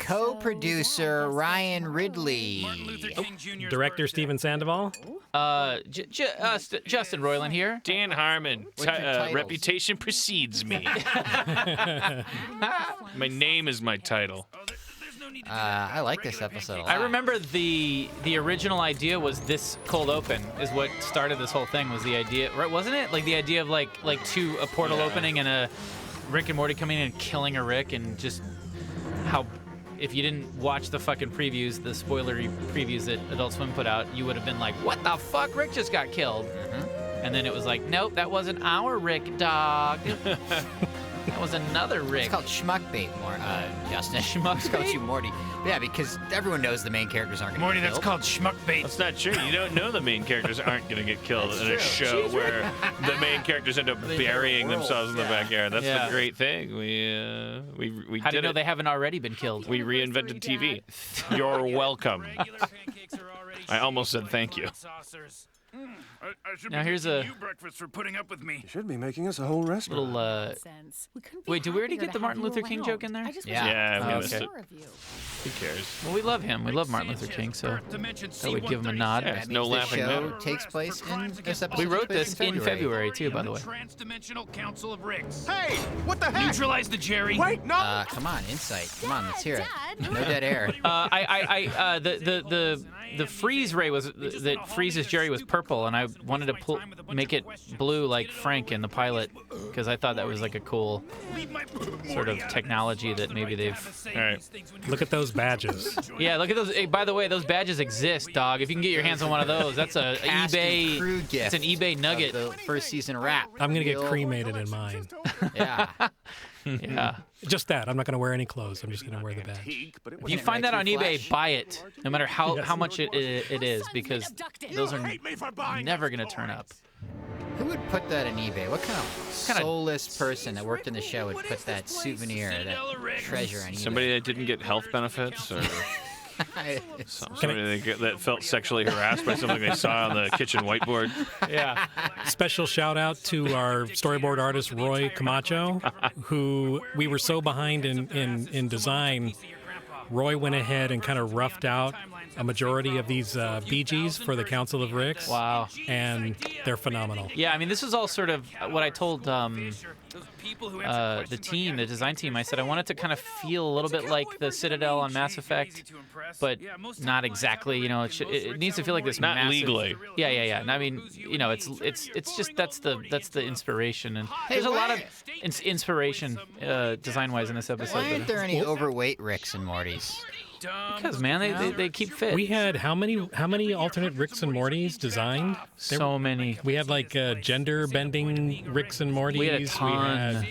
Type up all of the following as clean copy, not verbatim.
Co-producer Ryan Ridley. Director Steven Sandoval. Justin Roiland here. Dan Harmon. Reputation precedes me. My name is my title. I like this episode a lot. I remember the original idea was this cold open is what started this whole thing. Was the idea, right? Wasn't it like the idea of like a portal opening and a Rick and Morty coming in and killing a Rick, and just how if you didn't watch the fucking previews, the spoilery previews that Adult Swim put out, you would have been like, what the fuck? Rick just got killed. And then it was like, nope, that wasn't our Rick, dog. That was another Rick. It's called schmuckbait, Justin. Schmuckbait? Called you Morty. Yeah, because everyone knows the main characters aren't going to get killed. Morty, that's called schmuckbait. That's not true. You don't know the main characters aren't going to get killed in a show where the main characters end up burying themselves in the backyard. That's the great thing. We How do you know they haven't already been killed? We reinvented TV. You're welcome. I almost said thank you. Now here's a breakfast for putting up with me. You should be making us a whole restaurant. little. Wait, did we already get the Martin Luther King joke in there? Yeah, we missed okay. it. Who cares? Well, we love him. We love Martin Luther King, so that would give him a nod. Yeah, no laughing show matter. takes place in this episode. We wrote this in February too, by the way. Transdimensional Council of Ricks. Hey, what the heck? Neutralize the Jerry. Wait, no. Come on, insight. Come on, let's hear it. No dead air. The freeze ray was that freezes Jerry was purple, and I wanted to make it blue like Frank in the pilot, because I thought that was like a cool sort of technology that maybe they've. All right. Look at those badges. Yeah, look at those. Hey, by the way, those badges exist, dog. If you can get your hands on one of those, that's a Cast and eBay. crew gift It's an eBay nugget. of the first season wrap. I'm gonna get cremated in mine. Yeah. Yeah. Just that. I'm not gonna wear any clothes. I'm just gonna wear the badge. If you find that on eBay, buy it, no matter how much it is, because those are never going to turn up. Who would put that on eBay? What kind of soulless person that worked in the show would put that souvenir, that treasure on eBay? Somebody that didn't get health benefits, or somebody that felt sexually harassed by something they saw on the kitchen whiteboard. Yeah. Special shout out to our storyboard artist Roy Camacho, who we were so behind in design. Roy went ahead and kind of roughed out a majority of these BGs for the Council of Ricks. Wow. And they're phenomenal. Yeah, I mean, this is all sort of what I told the design team. I said I want it to kind of feel a little bit like the Citadel on Mass Effect, but not exactly. You know, it needs to feel like this. Not massive, legally. Yeah. And I mean, you know, it's just that's the inspiration, and there's a lot of inspiration design-wise in this episode. Why aren't there any overweight Ricks and Mortys? Because man, they keep fit. We had how many alternate Ricks and Mortys designed? So many. We had like gender bending Ricks and Mortys. We had a ton.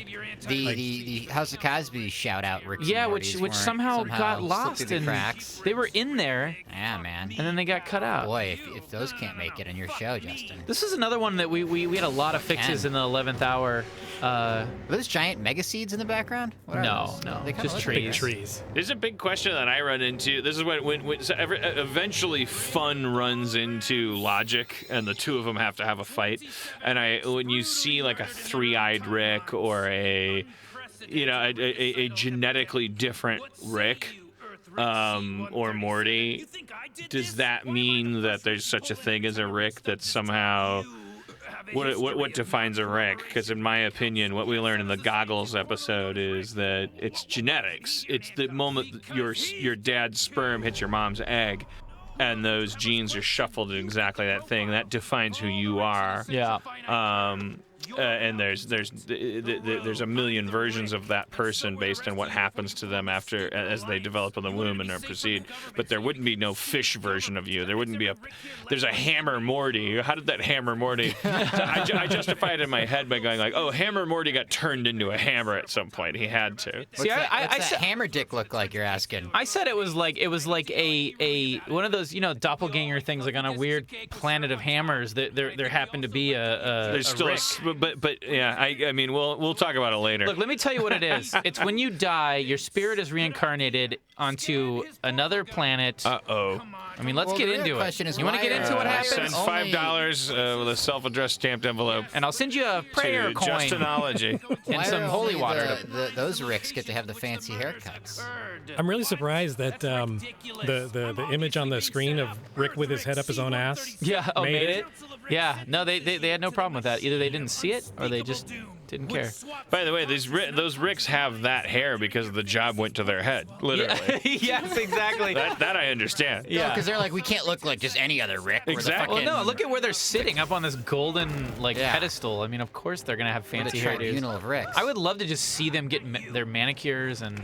The House of Cosby shout out Ricks and Mortys which somehow got lost through in the cracks. They were in there. Yeah, man. And then they got cut out. Boy, if those can't make it on your show, Justin. This is another one that we had a lot of fixes in the 11th hour. Are those giant mega seeds in the background? What are No, those? no, They kinda just look trees. Big trees. There's a big question that I run into. This is when eventually fun runs into logic, and the two of them have to have a fight. And when you see like a three-eyed Rick or a genetically different Rick or Morty, does that mean that there's such a thing as a Rick that somehow? What defines a Rick? Because in my opinion, what we learned in the Goggles episode is that it's genetics. It's the moment your dad's sperm hits your mom's egg, and those genes are shuffled in exactly that thing. That defines who you are. Yeah. And there's a million versions of that person based on what happens to them as they develop in the womb and proceed. But there wouldn't be no fish version of you. There wouldn't be there's a Hammer Morty. How did that Hammer Morty? I justified it in my head by going like, oh, Hammer Morty got turned into a hammer at some point. He had to. What's that hammer dick look like? You're asking. I said it was like a one of those doppelganger things, like on a weird planet of hammers. There happened to be a there's still Rick. but yeah, I mean, we'll talk about it later. Look, let me tell you what it is. It's when you die, your spirit is reincarnated onto another planet. Uh-oh. I mean, let's Well, get the real into question it. is You want to why get into are- what happens? Send $5 with a self-addressed stamped envelope And I'll send you a prayer to coin Justinology. and Why some do holy only water. those Ricks get to have the fancy haircuts. I'm really surprised that the image on the screen of Rick with his head up his own ass. Yeah, oh, made made it. it? Yeah, no, they had no problem with that. Either they didn't see it or they just didn't care. By the way, those Ricks have that hair because the job went to their head, literally. Yes, exactly. That I understand. Yeah. Because they're like, we can't look like just any other Rick. We're the Exactly. Well, fucking- no, look at where they're sitting up on this golden Yeah. pedestal. I mean, of course they're gonna have we're the fancy hairdos. tribunal of Ricks. I would love to just see them get their manicures and.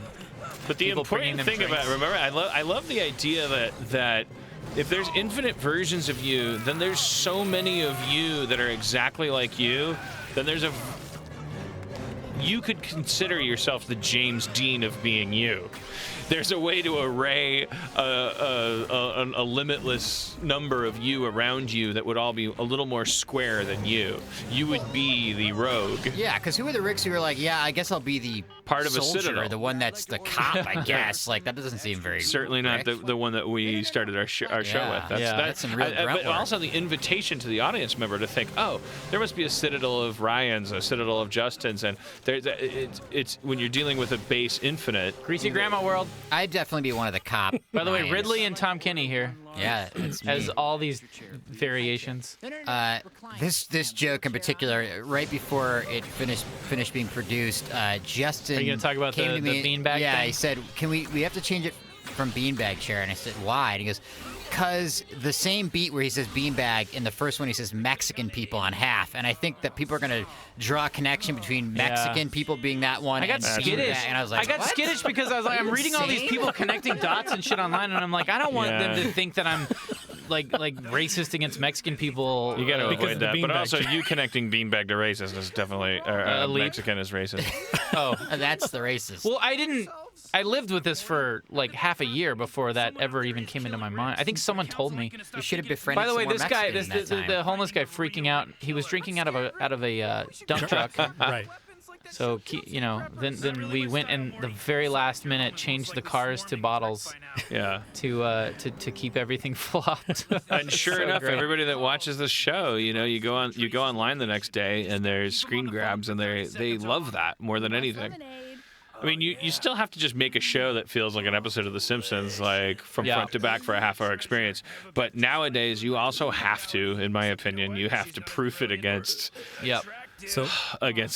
But the People bringing important them thing about drinks. remember, I love the idea that if there's infinite versions of you, then there's so many of you that are exactly like you. Then you could consider yourself the James Dean of being you. There's a way to array a limitless number of you around you that would all be a little more square than you. You would be the rogue. Yeah, because who are the Ricks who are like, yeah, I guess I'll be the Part of a soldier, citadel. the one that's the cop, I guess. Like, that doesn't seem very Certainly not Rick. the one that we started our show Yeah. with. That's some real grunt but work. also the invitation to the audience member to think, oh, there must be a citadel of Ryans, a citadel of Justins, and it's when you're dealing with a base infinite. Greasy Grandma World. I'd definitely be one of the cop. By the way, Ryans. Ridley and Tom Kenny here Yeah, it's me. as all these variations. This joke in particular, right before it finished being produced, Justin Are you gonna talk about came the to me. beanbag Yeah, thing? he said, "Can we have to change it from beanbag chair?" And I said, "Why?" And he goes, "Cause the same beat where he says beanbag in the first one he says Mexican people on half, and I think that people are gonna draw a connection between Mexican people being that one." I got and skittish. beanbag, and I was like, got "What?" skittish because I was like, I'm reading all these insane? people connecting dots and shit online, and I'm like, I don't want them Yeah. to think that I'm like racist against Mexican people. You got to Because avoid of the that. But beanbag also, chair. you connecting beanbag to racist is definitely elite. Mexican is racist. Oh, That's the racist. well, I lived with this for like half a year before that ever even came into my mind. I think someone told me. You should have befriended. By the way, some more this guy, Mexicans in that the time. homeless guy, freaking out. He was drinking out of a dump truck. Right. So then we went and the very last minute changed the cars to bottles Yeah. to keep everything flopped. And sure So enough, great. everybody that watches this show, you go online the next day and there's screen grabs, and they love that more than anything. I mean, you still have to just make a show that feels like an episode of The Simpsons, like from Yeah. front to back for a half-hour experience. But nowadays, you also have to, in my opinion, you have to proof it against Yep. So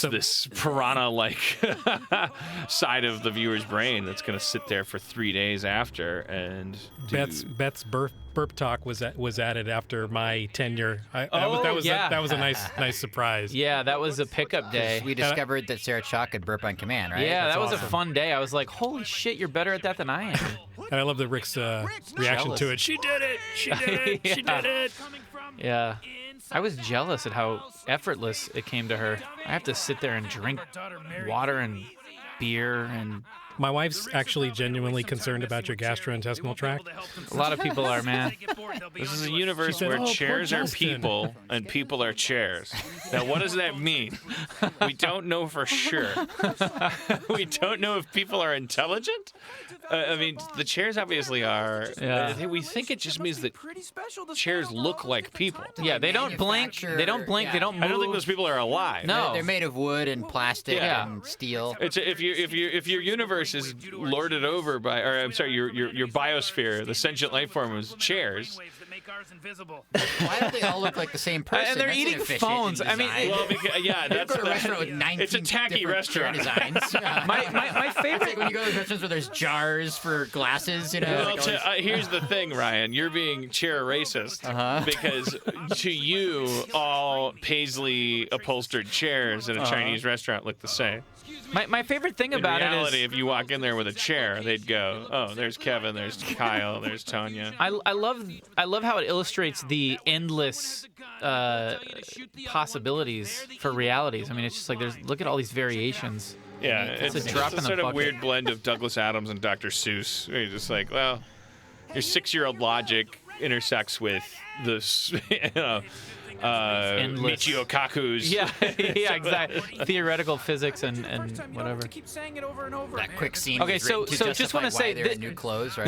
this piranha-like side of the viewer's brain that's going to sit there for 3 days after and do... Beth's burp talk was added after my tenure. Oh, that was yeah. that was a nice surprise. Yeah, that was a pickup day. We discovered that Sarah Chalk could burp on command, right? Yeah, That's that was a awesome. fun day. I was like, holy shit, you're better at that than I am. And I love the Rick's reaction Jealous. to it. She did it. She did it. She Yeah. did it. Yeah. I was jealous at how effortless it came to her. I have to sit there and drink water and beer, and My wife's actually genuinely concerned about your gastrointestinal tract. a lot of people are, man. This is a universe said, where "Oh, poor chairs are Justin." people and people are chairs. Now, what does that mean? We don't know for sure. We don't know if people are intelligent. I mean, the chairs obviously are. Yeah. We think it just means that chairs look like people. Yeah, they don't blink. They don't blink. They don't move. I don't think those people are alive. No. They're made of wood and plastic Yeah. and steel. It's if your universe is lorded over by, or I'm sorry, your biosphere, the sentient life form is chairs. Why don't they all look like the same person? And they're That's eating inefficient phones. in I mean, design. Well, because, yeah, that's Go to a restaurant with 19 it's a tacky different chair restaurant. designs. My It's favorite. like when you go to restaurants where there's jars for glasses, you know. Well, like always- here's the thing, Ryan. You're being chair racist because to you, all paisley upholstered chairs in a Chinese restaurant look the same. My favorite thing In about reality, it is if you walk in there with a chair, they'd go, "Oh, there's Kevin, there's Kyle, there's Tanya." I love how it illustrates the endless possibilities for realities. I mean, it's just like look at all these variations. Yeah, It's it's a drop a in the sort of bucket. weird blend of Douglas Adams and Dr. Seuss. Where you're just like, well, your 6-year-old logic intersects with this, Endless. Michio Kaku's. Yeah, yeah, exactly. Theoretical physics and whatever. That quick scene. Okay, was so written to just want to justify say why they're in new clothes, right?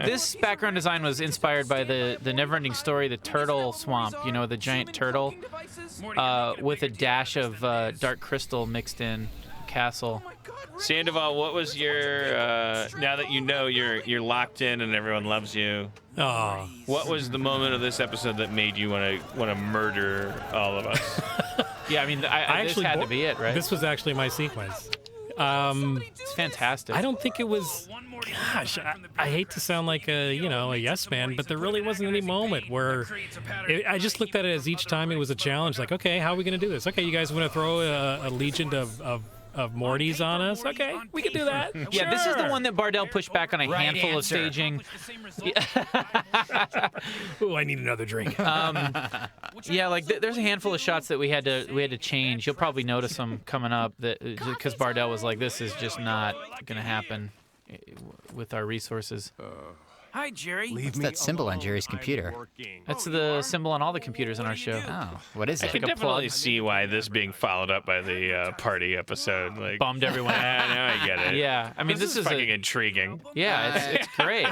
this background design was inspired by the Neverending Story, the turtle swamp. You know, the giant turtle, with a dash of dark crystal mixed in. Castle. Sandoval, what was your now that you know you're locked in and everyone loves you? Oh, What was the moment of this episode that made you want to murder all of us? Yeah, I mean, I this had to be it, right? This was actually my sequence. It's fantastic. I don't think it was. Gosh, I hate to sound like a yes man, but there really wasn't any moment where I just looked at it as each time it was a challenge. Like, okay, how are we going to do this? Okay, you guys want to throw a legion of Mortys on us? Okay, we can do that. Yeah, this is the one that Bardell pushed back on a Right handful of answer. staging. Ooh, I need another drink. Yeah, like there's a handful of shots that we had to change. You'll probably notice them coming up that because Bardell was like, this is just not gonna happen with our resources. Hi, Jerry. What's that symbol on Jerry's computer? That's the symbol on all the computers on our show. Oh, what is I it? can Like a definitely plug. see why this being followed up by the party episode. Like, Bummed everyone out. yeah, now I get it. Yeah, I mean this is fucking intriguing. yeah, it's great.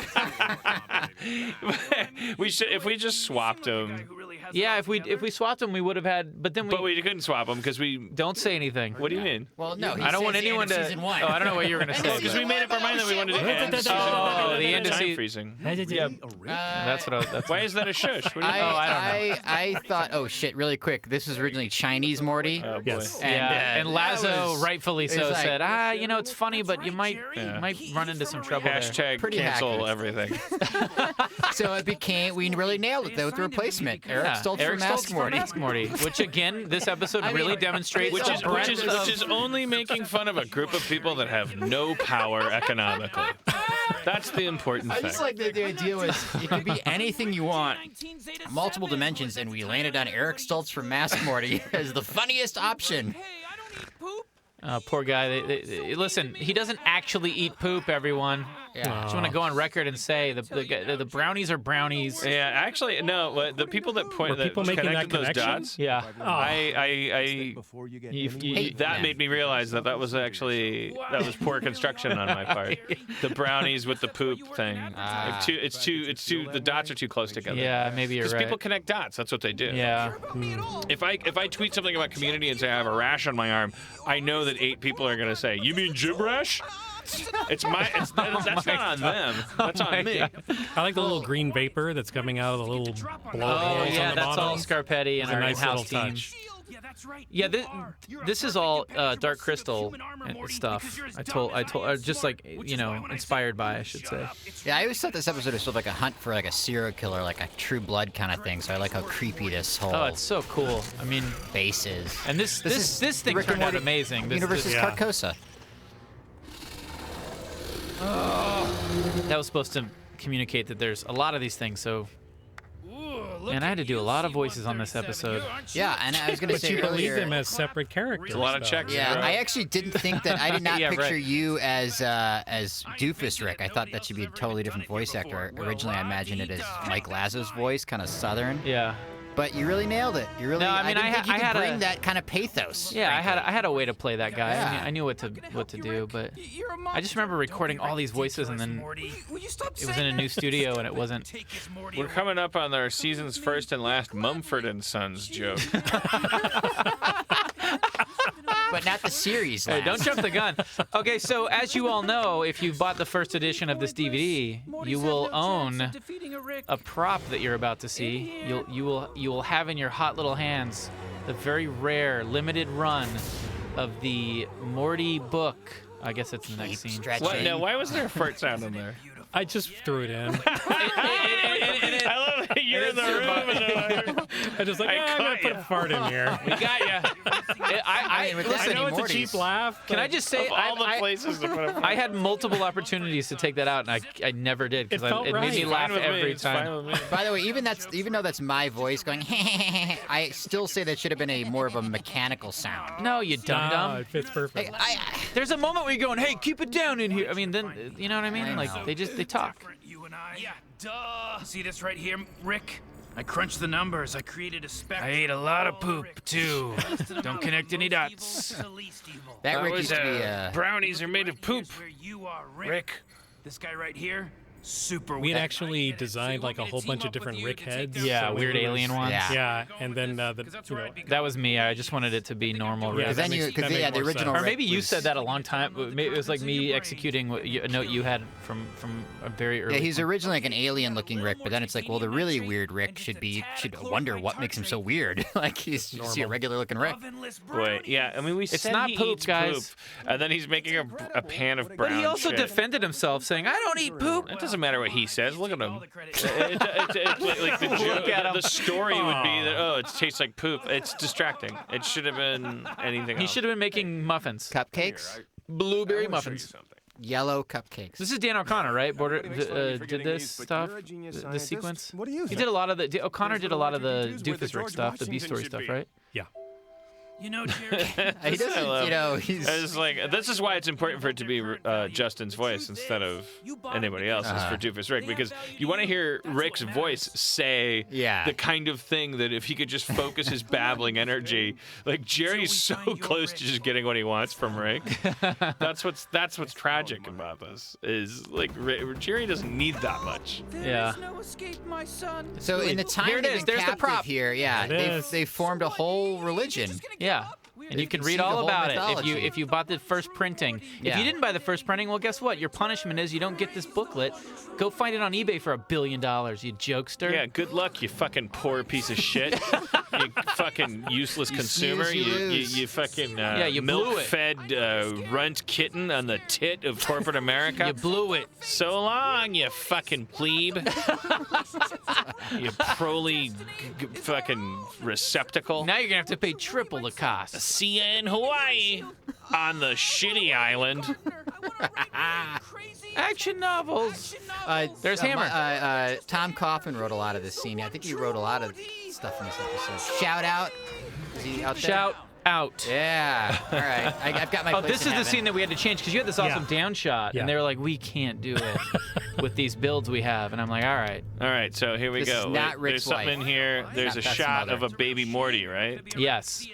We should if we just swapped them, Yeah, if we swapped them, we would have had. But then but we couldn't swap them because we. don't say anything. What do you mean? Well, no, he I don't want says the end anyone of to. Season 1. Oh, I don't know what you were gonna say. Because we made up our mind that we wanted to end season Oh, the end of time season. freezing. That's what I. That's Why is that a shush? What do you mean? I thought, oh shit, really quick. This was originally Chinese Morty. Oh, boy. Yes. yeah, and that Lazo, was- rightfully it's so, like- said, it's funny, but you might run into some trouble there. Hashtag Pretty cancel accurate. everything. So it became, we really nailed it though with the replacement. Eric Stoltz for Mask Morty. Mask Morty, which again, this episode really demonstrates Which the is breadth of- which is only making fun of a group of people that have no power economically. That's the important I thing. just like that the idea was it could be anything you want, multiple dimensions, and we landed on Eric Stoltz from Mask Morty as the funniest option. poor guy. Listen, he doesn't actually eat poop, everyone. Yeah. Just want to go on record and say the brownies are brownies. Yeah, actually, no. The people that point that people making that connected those connection? dots, Yeah. that made me realize that was actually that was poor construction on my part. The brownies with the poop thing. It's too. The dots are too close together. Yeah, maybe you're Because right. people connect dots. That's what they do. Yeah. If I tweet something about Community and say I have a rash on my arm, I know that 8 people are going to say, "You mean gibberish?" That's not on them. That's on me. I like the little green vapor that's coming out of the little Oh blowholes yeah, on the that's bottom. all Scarpetti and It's a our nice little in-house team. touch. Yeah, this is all Dark Crystal stuff. I told, just like inspired by, I should say. Yeah, I always thought this episode was sort of like a hunt for like a serial killer, like a True Blood kind of thing. So I like how creepy this whole Oh, it's so cool. I mean, base is. and this is thing Rick and turned out Morty amazing. Universe is yeah. Carcosa. That was supposed to communicate that there's a lot of these things. So, and I had to do a lot of voices on this episode. Yeah, and I was going to But say you believe earlier. them as separate characters. A lot of though. checks. Yeah, Right. I actually didn't think that. I did not Yeah, picture right. you as Doofus Rick. I thought that should be a totally different voice actor. Originally, I imagined it as Mike Lazo's voice, kind of southern. Yeah. But you really nailed it. You really. No, I mean, didn't I think you had could bring a- that kind of pathos. Yeah, I had a way to play that guy. Yeah. I knew what to do, but I just remember recording all these voices, and then it was in a new studio, and it wasn't. We're coming up on our season's first and last Mumford and Sons joke. But not the series. Hey, last. don't jump the gun. Okay, so as you all know, if you've bought the first edition of this DVD, you will own a prop that you're about to see. You will have in your hot little hands the very rare limited run of the Morty book. I guess that's the next scene. Stretching. What? No, why was there a fart sound in there? I just threw it in. I love that you're in the room. And I just like, I'm gonna caught put ya. a fart in here. We got ya. I mean, with that I Listen, know it's a Mortys. cheap laugh. can I but just say, of all the places to put a fart. I had multiple opportunities to take that out, and I never did because It felt it made me right. laugh Fine with me. every It's time. fine with me. By the way, even though that's my voice going, I still say that should have been a more of a mechanical sound. No, you dum No, dum. it fits perfect. There's a moment where you're going, "Hey, keep it down in here." I mean, then you know what I mean? I Like know. they talk. You and I. Yeah, duh. See this right here, Rick? I crunched the numbers. I created a spec. I ate a lot of poop too. Don't connect any dots. That Rick used to be. Brownies are made of poop. You are Rick. This guy right here, super We had weird. actually designed like a whole bunch of different Rick heads. Yeah, so weird it was- alien ones. Yeah. Yeah, and then That was me. I just wanted it to be normal Rick. Yeah, Because then that you, makes- because that yeah, made the more original. sense. Or maybe Rick you was- said that a long time. Maybe it was like me executing a note you had from a very early. Yeah, he's originally like an alien-looking Rick, but then it's like, well, the really weird Rick should wonder what makes him so weird. Like he's just a regular-looking Rick. Wait, yeah. I mean, we said not he poop, eats guys. poop, and then he's making a pan of brown But he also shit. defended himself, saying, "I don't eat poop." It doesn't matter what he says. Look at him. Like the joke, at him. the story would be that it tastes like poop. It's distracting. It should have been anything He else. should have been making muffins, Cupcakes, blueberry muffins. yellow cupcakes. This is Dan O'Connor, right? Did this stuff, this sequence. What do you He think? did a lot of the. O'Connor did a lot of the Doofus Rick stuff, the B story stuff, right? Yeah. You know, Jerry. He doesn't, you know, he's. It's like this is why it's important for it to be Justin's voice instead of anybody else's for Doofus Rick, because you want to hear Rick's voice say the kind of thing that if he could just focus his babbling energy, like Jerry's so close to just getting what he wants from Rick. That's what's tragic about this is like Jerry doesn't need that much. Yeah. So in the time Here it they've is. been There's the captive prop. here, yeah, It is. they formed a whole religion. Yeah. And you can read conceived a all whole about it mythology. if you bought the first printing. If Yeah. you didn't buy the first printing, well, guess what? Your punishment is you don't get this booklet. Go find it on eBay for $1 billion, you jokester. Yeah, good luck, you fucking poor piece of shit. You fucking useless consumer. snooze, you lose. You fucking you blew it. milk-fed runt kitten on the tit of corporate America. You blew it. So long, you fucking plebe. You proly fucking receptacle. Now you're going to have to pay triple the cost. See ya in Hawaii on the shitty island. Action novels. There's Hammer. Tom Coughlin wrote a lot of this scene. I think he wrote a lot of stuff in this episode. Shout out. Is he out there? Shout out. Yeah. All right. I've got my. Oh, place this in is the heaven. scene that we had to change because you had this awesome down shot, Yeah. and they were like, "We can't do it with these builds we have." And I'm like, "All right, All right, so here we This go. is not There's Rick's something wife. in here. There's a That's shot mother. of a baby Morty, right? yes."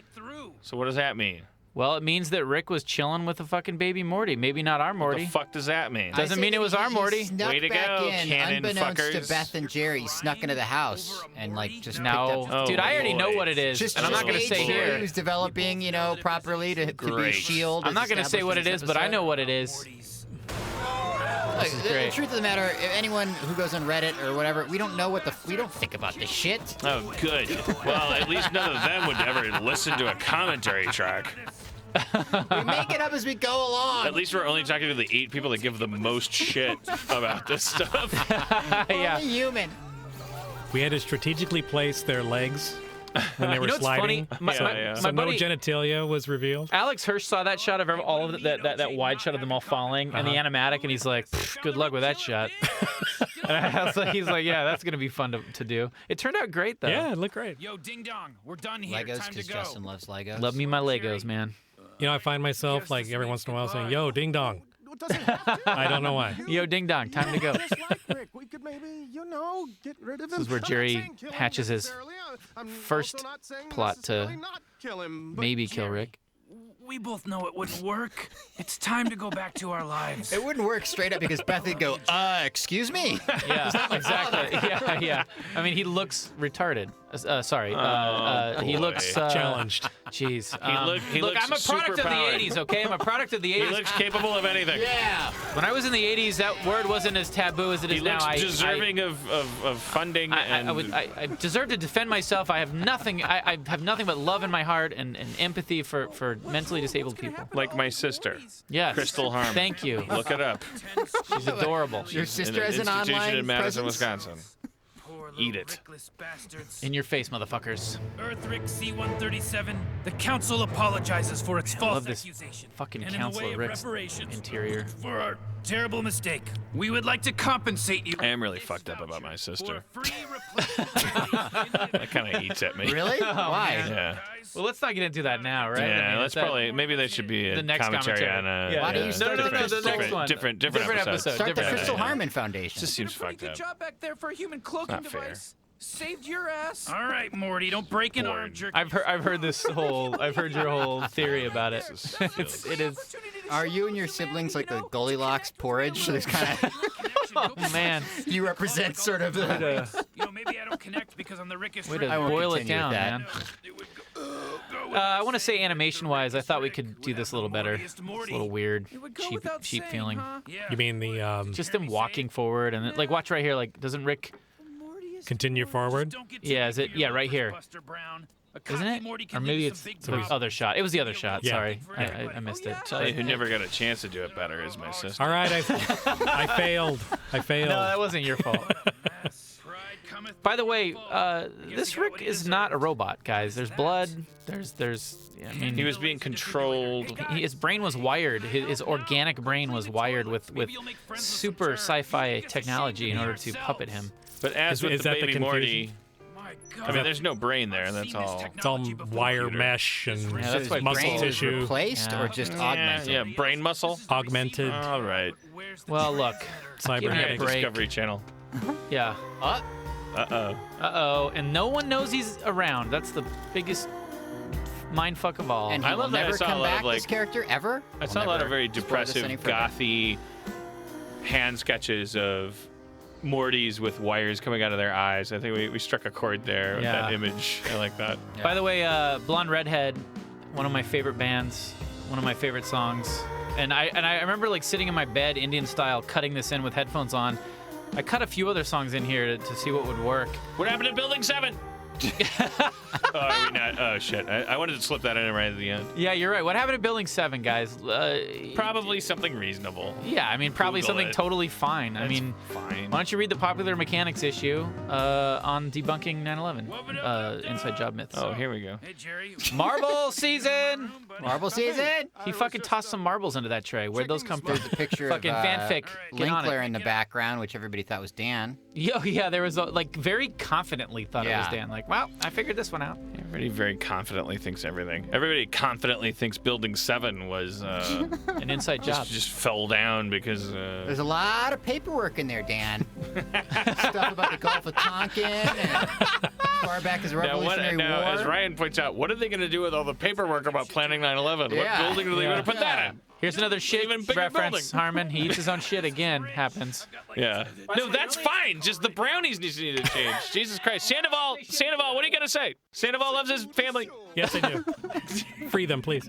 So what does that mean? Well, it means that Rick was chilling with a fucking baby Morty. Maybe not our What Morty. the fuck does that mean? I Doesn't say mean it that was our he Morty. Snuck Way to back go, in, canon unbeknownst fuckers. to Beth and Jerry, he snuck into the house and like just No, picked up. dude, I already know boy. what it is, Just and I'm not going to made say sure here. he was developing, you know, properly to be a Great. shield. I'm as not going to say what it is, established but I in know this what it is. episode. Look, the great. truth of the matter, if anyone who goes on Reddit or whatever, we don't know we don't think about this shit. Oh, good. Well, at least none of them would ever listen to a commentary track. We make it up as we go along. At least we're only talking to the 8 people that give the most shit about this stuff. Yeah. Only human. We had to strategically place their legs when they were You know what's sliding. funny? My, Yeah, my, yeah. my So no buddy genitalia was revealed. Alex Hirsch saw that shot of all of that wide shot of them all falling and the animatic, and he's like, "Pfft, "Good luck with that shot." And he's like, "Yeah, that's gonna be fun to do." It turned out great though. Yeah, it looked great. Yo, ding dong, we're done here. Legos, Time to because go. Justin loves Legos. Love me my Legos, man. You know, I find myself like every once in a while saying, "Yo, ding dong." I don't know why. Yo, ding dong, time to go. Just like Rick, we could maybe, you know, get rid of him. This is where I'm not Jerry saying kill him hatches his necessarily. I'm first also not saying plot to necessarily not kill him, but maybe kill Rick. We both know it wouldn't work. It's time to go back to our lives. It wouldn't work straight up because Beth would go, excuse me. Yeah, exactly. Yeah. I mean, he looks retarded. Sorry. He looks Challenged. Jeez. He look, looks I'm a product of the superpowered. 80s, okay? I'm a product of the He 80s. looks capable of anything. Yeah. When I was in the 80s, that word wasn't as taboo as it He is now. looks deserving of funding and I deserve to defend myself. I have nothing. I have nothing but love in my heart and empathy for mentally disabled people. like my sister, Yes. Crystal Harmon. Thank you. Look it up. She's adorable. Your sister in has an institution online in Madison, presence? Wisconsin. Poor Eat little it. Rickless bastards. In your face, motherfuckers. Earth Rick C-137. The council apologizes for its false love this accusation. fucking and Council in the way of of Rick's reparations interior. for our terrible mistake. We would like to compensate you. I am really fucked up about my sister. For free replacement. That kind of eats at me. Really? Why? Yeah. Well, let's not get into that now, right? Yeah, I mean, let's that- probably maybe there should be a the next commentary on a Yeah. Why don't you start No, the the next one. different Different episode. episode. Start the different Crystal episode. Harmon Foundation. Just seems Pretty fucked good up. job back there for a human cloaking Not fair. device. Saved your ass. All right, Morty, don't break an arm jerk. I've heard your whole theory about it. It is. Are you and your siblings like the Goldilocks porridge? So there's kind of Oh man. you represent sort of the. Maybe I don't connect because I'm the Rickest. Way to I won't boil it continue down, with that. man. I want to say animation-wise, I thought we could do this a little better. It's a little weird, cheap feeling. You mean the Just them walking forward and like watch right here. Like, doesn't Rick? continue forward? Yeah, is it? Yeah, right here. Isn't it? Or maybe it's the other shot. It was the other shot. Yeah. Sorry, I missed it. Tell you who never got a chance to do it better is my sister. All right, I failed. I failed. No, that wasn't your fault. By the way, this Rick is not a robot, guys. There's blood. There's. I mean, He was being controlled. his brain was wired. His organic brain was wired with super sci-fi technology in order to puppet him. But as with Is the that the baby Morty, confusion? I mean, there's no brain there. That's all. It's all wire mesh and Yeah, that's why muscle brain is tissue, replaced or just augmented? Yeah, brain muscle. augmented All right. Well, look. Give me a cybernetic. break. Discovery Channel. Yeah. Uh-oh. Uh-oh. And no one knows he's around. That's the biggest mindfuck of all. And he I will love that I never saw a come lot of, back, like- this character, ever? I We'll saw a lot of never very explore this depressive, any further. gothy hand sketches of Mortys with wires coming out of their eyes. I think we struck a chord there with Yeah. that image. I like that. By the way, Blonde Redhead, one of my favorite bands, one of my favorite songs. And I remember like sitting in my bed, Indian style, cutting this in with headphones on. I cut a few other songs in here to see what would work. What happened to Building 7? Oh, are we not? Oh, shit. I wanted to slip that in right at the end. Yeah, you're right. What happened to Building 7, guys? Probably something reasonable. Yeah, I mean, probably Google something it. totally fine. I That's mean, fine. why don't you read the Popular Mechanics issue on debunking 9/11, Inside Job Myths. Oh, here we go. Hey, Jerry. Marble season! Marble season? He fucking tossed some marbles into that tray. Where'd those come from? There's a picture Fucking of fanfic. Get on Linkler it. in the background, which everybody thought was Dan. Yeah, there was like very confidently thought it was Yeah. Dan. Like, well, I figured this one out. Everybody very confidently thinks everything. Everybody confidently thinks Building 7 was An inside job. just fell down because There's a lot of paperwork in there, Dan. Stuff about the Gulf of Tonkin and far back as the Revolutionary now, War. as Ryan points out, what are they going to do with all the paperwork about planning 9/11? Yeah. What building are they going to put that in? Here's another shit Even bigger reference. building. Harmon, he eats his own shit again. Happens. Yeah. No, that's fine. Just the brownies need to change. Jesus Christ. Sandoval, what are you going to say? Sandoval loves his family. Yes, I do. Free them, please.